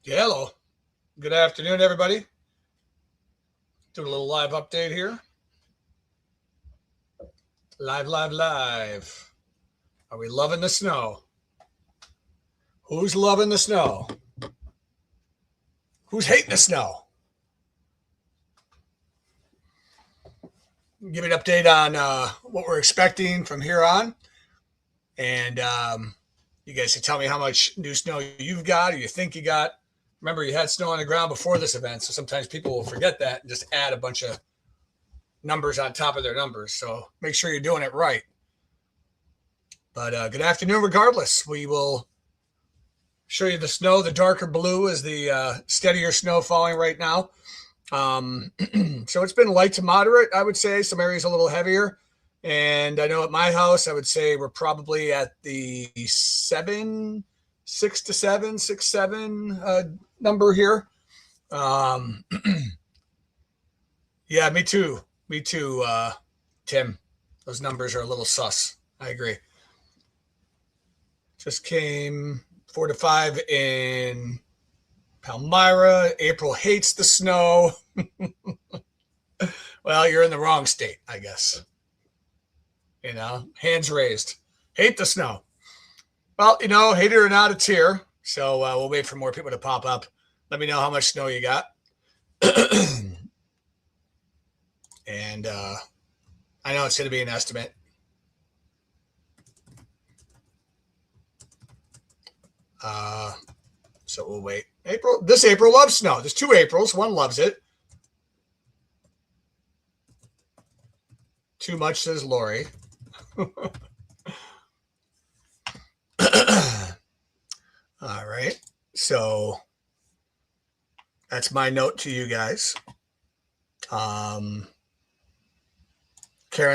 Yeah, hello. Good afternoon, everybody. Doing a little live update here. Live, live, live. Are we loving the snow? Who's loving the snow? Who's hating the snow? Give me an update on what we're expecting from here on. And you guys can tell me how much new snow you've got or you think you got. Remember, you had snow on the ground before this event, so sometimes people will forget that and just add a bunch of numbers on top of their numbers. So make sure you're doing it right. But good afternoon, regardless. We will show you the snow. The darker blue is the steadier snow falling right now. So it's been light to moderate, I would say. Some areas a little heavier. And I know at my house, I would say we're probably at the 6 to 7 number here. Um, yeah, me too. Me too, Tim. Those numbers are a little sus. I agree. Just came 4 to 5 in Palmyra. April hates the snow. Well, you're in the wrong state, I guess. Hands raised. Hate the snow. Well, hate it or not, it's here. So we'll wait for more people to pop up. Let me know how much snow you got. And I know it's going to be an estimate. So we'll wait. This April loves snow. There's 2 Aprils. One loves it. Too much, says Lori. All right. So that's my note to you guys. Karen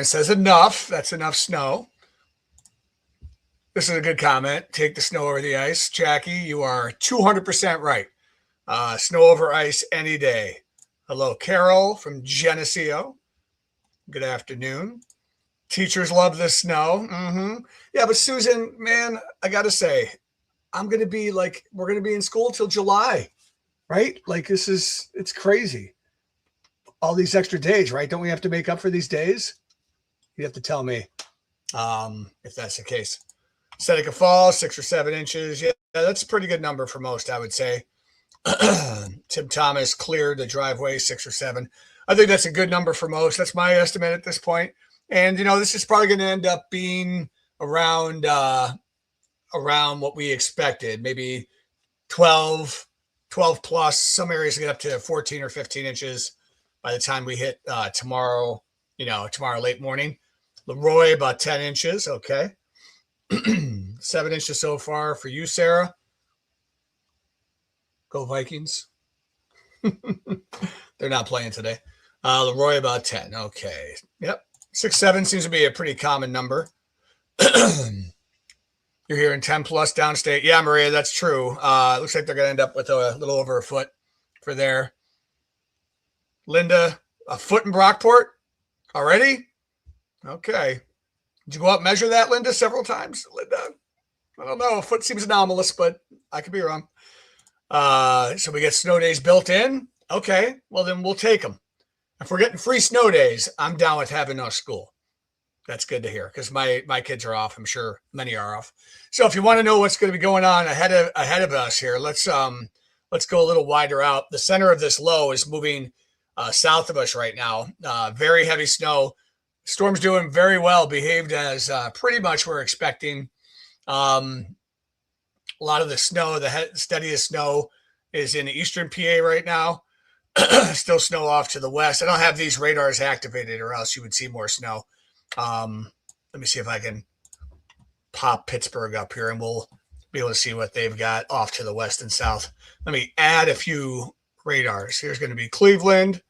says enough. That's enough snow. This is a good comment. Take the snow over the ice. Jackie, you are 200% right. Snow over ice any day. Hello, Carol from Geneseo. Good afternoon. Teachers love the snow. Mm-hmm. Yeah, but Susan, man, I got to say, we're going to be in school till July, right? Like it's crazy. All these extra days, right? Don't we have to make up for these days? You have to tell me if that's the case. Seneca Falls, 6 or 7 inches. Yeah, that's a pretty good number for most, I would say. Tim Thomas cleared the driveway, 6 or 7. I think that's a good number for most. That's my estimate at this point. And this is probably going to end up being around what we expected, maybe 12 plus. Some areas get up to 14 or 15 inches by the time we hit tomorrow late morning. Leroy, about 10 inches. Okay. 7 inches so far for you, Sarah. Go Vikings. They're not playing today. Leroy, about 10. Okay. Yep. 6, 7 seems to be a pretty common number. You're hearing 10 plus downstate. Yeah, Maria, that's true. Looks like they're going to end up with a little over a foot for there. Linda, a foot in Brockport already? Okay. Did you go out and measure that, Linda, several times? Linda, I don't know. A foot seems anomalous, but I could be wrong. So we get snow days built in. Okay. Well, then we'll take them. If we're getting free snow days, I'm down with having no school. That's good to hear because my kids are off. I'm sure many are off. So if you want to know what's going to be going on ahead of us here, let's go a little wider out. The center of this low is moving south of us right now. Very heavy snow. Storm's doing very well. Behaved as pretty much we're expecting. A lot of the snow, the steadiest snow, is in eastern PA right now. Still snow off to the west. I don't have these radars activated, or else you would see more snow. Let me see if I can pop Pittsburgh up here, and we'll be able to see what they've got off to the west and south. Let me add a few radars. Here's going to be Cleveland,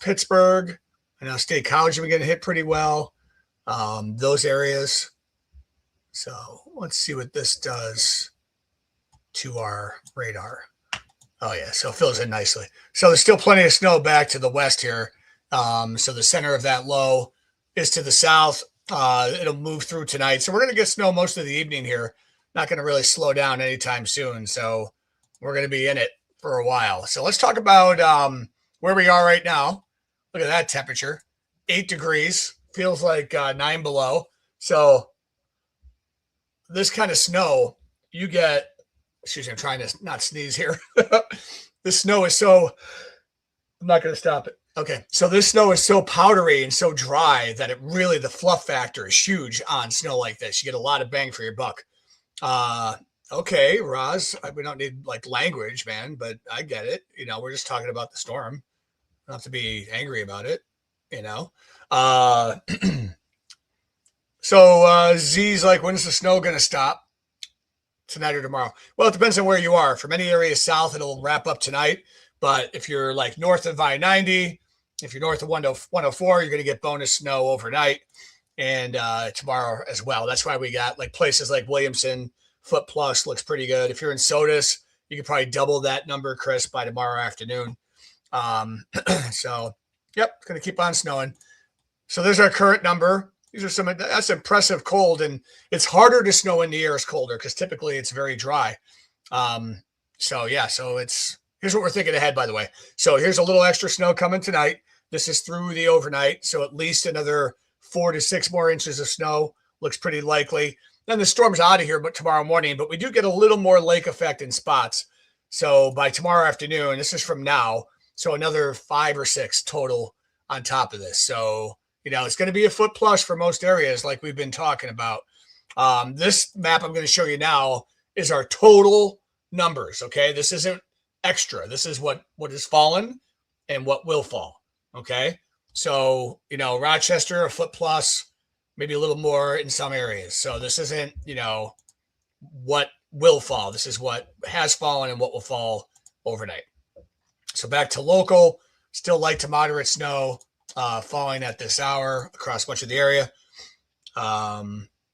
Pittsburgh. I know State College is going to hit pretty well. Those areas. So let's see what this does to our radar. Oh, yeah, so it fills in nicely. So there's still plenty of snow back to the west here. So the center of that low is to the south. It'll move through tonight. So we're going to get snow most of the evening here. Not going to really slow down anytime soon. So We're going to be in it for a while. So let's talk about where we are right now. Look at that temperature, 8 degrees. Feels like 9 below. So this kind of snow, you get, excuse me, I'm trying to not sneeze here. This snow is so, I'm not going to stop it. Okay, so this snow is so powdery and so dry that it really, the fluff factor is huge on snow like this. You get a lot of bang for your buck. Okay, Roz, we don't need like language, man, but I get it. You know, we're just talking about the storm. Don't have to be angry about it, you know. So Z's like, when is the snow going to stop? Tonight or tomorrow? Well, it depends on where you are. For many areas south, it'll wrap up tonight. But if you're like north of I-90, if you're north of 104, you're going to get bonus snow overnight and tomorrow as well. That's why we got like places like Williamson, foot plus looks pretty good. If you're in Sodus, you can probably double that number, Chris, by tomorrow afternoon. So, yep, it's going to keep on snowing. So there's our current number. These are some, that's impressive cold, and it's harder to snow when the air is colder because typically it's very dry. So yeah, so here's what we're thinking ahead, by the way. So here's a little extra snow coming tonight. This is through the overnight. So at least another 4 to 6 more inches of snow looks pretty likely. Then the storm's out of here, but tomorrow morning, but we do get a little more lake effect in spots. So by tomorrow afternoon, this is from now. So another 5 or 6 total on top of this. So, you know, it's going to be a foot plus for most areas like we've been talking about. This map I'm going to show you now is our total numbers, okay? This isn't extra. This is what has fallen and what will fall, okay? So, you know, Rochester, a foot plus, maybe a little more in some areas. So this isn't, you know, what will fall. This is what has fallen and what will fall overnight. So back to local, still light to moderate snow falling at this hour across much of the area.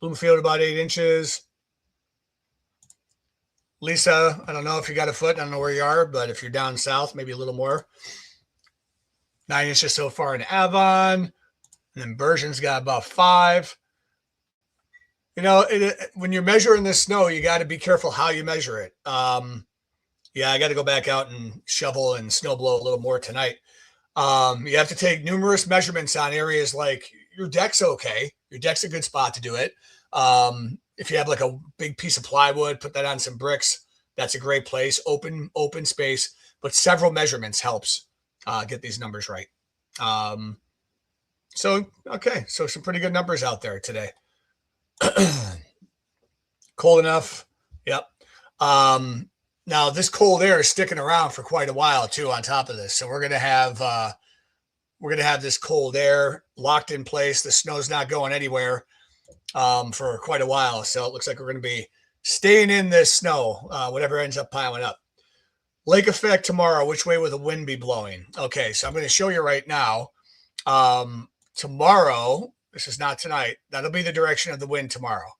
Bloomfield about 8 inches. Lisa, I don't know if you got a foot. I don't know where you are, but if you're down south, maybe a little more. 9 inches so far in Avon. And then Bergen's got about 5. You know, when you're measuring this snow, you got to be careful how you measure it. Yeah, I got to go back out and shovel and snow blow a little more tonight. You have to take numerous measurements on areas like your deck's okay. Your deck's a good spot to do it. If you have like a big piece of plywood, put that on some bricks. That's a great place. Open space, but several measurements helps get these numbers right. So some pretty good numbers out there today. Cold enough. Yep. Now this cold air is sticking around for quite a while too on top of this. So we're going to have this cold air locked in place. The snow's not going anywhere for quite a while. So it looks like we're going to be staying in this snow, whatever ends up piling up. Lake effect tomorrow. Which way will the wind be blowing? Okay, so I'm going to show you right now. Tomorrow, this is not tonight. That'll be the direction of the wind tomorrow.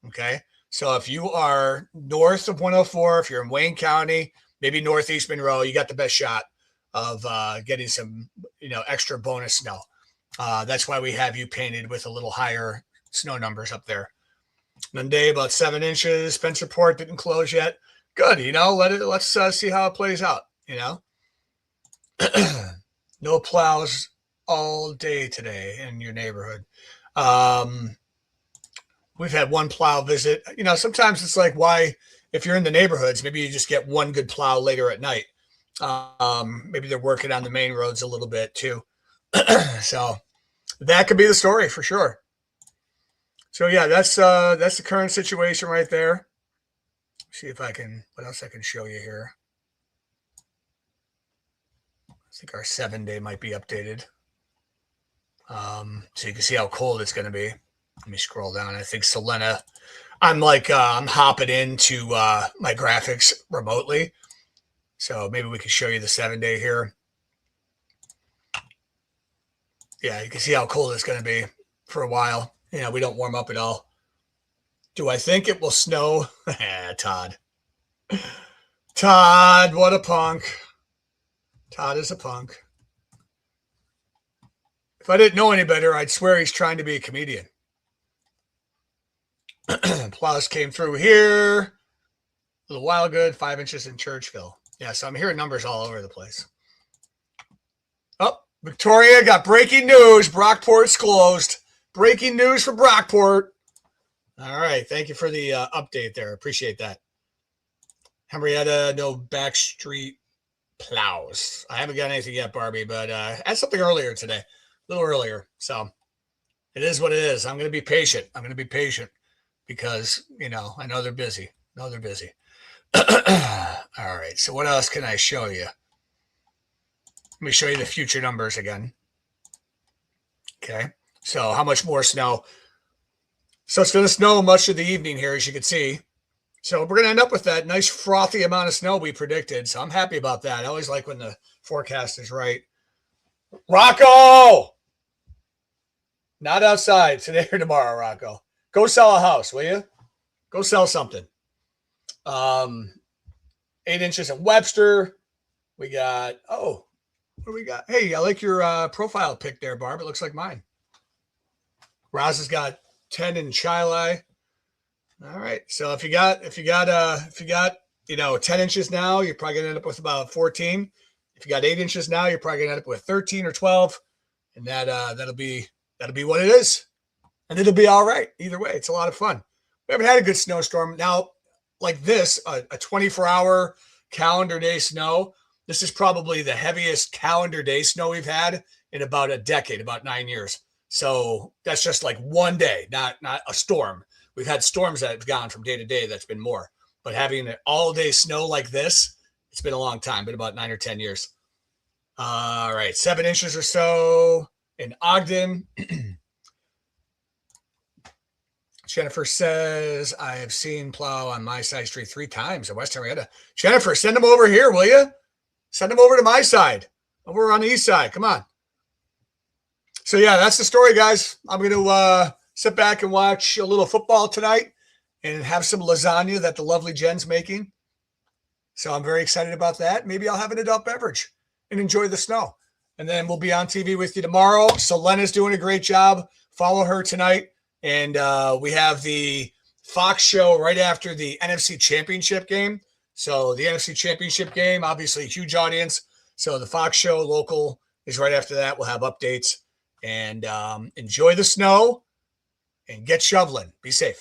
Okay. So if you are north of 104, if you're in Wayne County, maybe northeast Monroe, you got the best shot of getting some, you know, extra bonus snow. That's why we have you painted with a little higher snow numbers up there. Monday, about 7 inches. Spencerport didn't close yet. Good, you know. Let's see how it plays out. You know, no plows all day today in your neighborhood. We've had one plow visit. You know, sometimes it's like, why, if you're in the neighborhoods, maybe you just get one good plow later at night. Maybe they're working on the main roads a little bit too. So that could be the story for sure. So yeah, that's the current situation right there. See if I can, what else I can show you here. I think our 7-day might be updated. So you can see how cold it's going to be. Let me scroll down. I think Selena, I'm hopping into my graphics remotely. So maybe we can show you the 7-day here. Yeah, you can see how cold it's going to be for a while. You know, we don't warm up at all. Do I think it will snow? Todd. Todd, what a punk. Todd is a punk. If I didn't know any better, I'd swear he's trying to be a comedian. Plows came through here. Little Wildgood, 5 inches in Churchville. Yeah, so I'm hearing numbers all over the place. Oh, Victoria got breaking news. Brockport's closed. Breaking news for Brockport. All right. Thank you for the update there. Appreciate that. Henrietta, no Backstreet Plows. I haven't got anything yet, Barbie, but I had something earlier today, a little earlier. So it is what it is. I'm going to be patient. Because, I know they're busy. All right. So what else can I show you? Let me show you the future numbers again. Okay. So how much more snow? So it's going to snow much of the evening here, as you can see. So we're going to end up with that nice frothy amount of snow we predicted. So I'm happy about that. I always like when the forecast is right. Rocco! Not outside today or tomorrow, Rocco. Go sell a house, will you? Go sell something. 8 inches in Webster. We got, what do we got? Hey, I like your profile pic there, Barb. It looks like mine. Roz has got 10 in Chili. All right. So if you got 10 inches now, you're probably gonna end up with about 14. If you got 8 inches now, you're probably gonna end up with 13 or 12. And that'll be what it is. And it'll be all right. Either way, it's a lot of fun. We haven't had a good snowstorm. Now, like this, a 24-hour calendar day snow. This is probably the heaviest calendar day snow we've had in about a decade, about 9 years. So that's just like one day, not a storm. We've had storms that have gone from day to day. That's been more. But having an all-day snow like this, it's been a long time, been about 9 or 10 years. All right, 7 inches or so in Ogden. Jennifer says, I have seen plow on my side street 3 times in West Henrietta. Jennifer, send them over here, will you? Send them over to my side, over on the east side. Come on. So, yeah, that's the story, guys. I'm going to sit back and watch a little football tonight and have some lasagna that the lovely Jen's making. So I'm very excited about that. Maybe I'll have an adult beverage and enjoy the snow. And then we'll be on TV with you tomorrow. Selena's doing a great job. Follow her tonight. And we have the Fox show right after the NFC Championship game. So the NFC Championship game, obviously a huge audience. So the Fox show local is right after that. We'll have updates. And enjoy the snow and get shoveling. Be safe.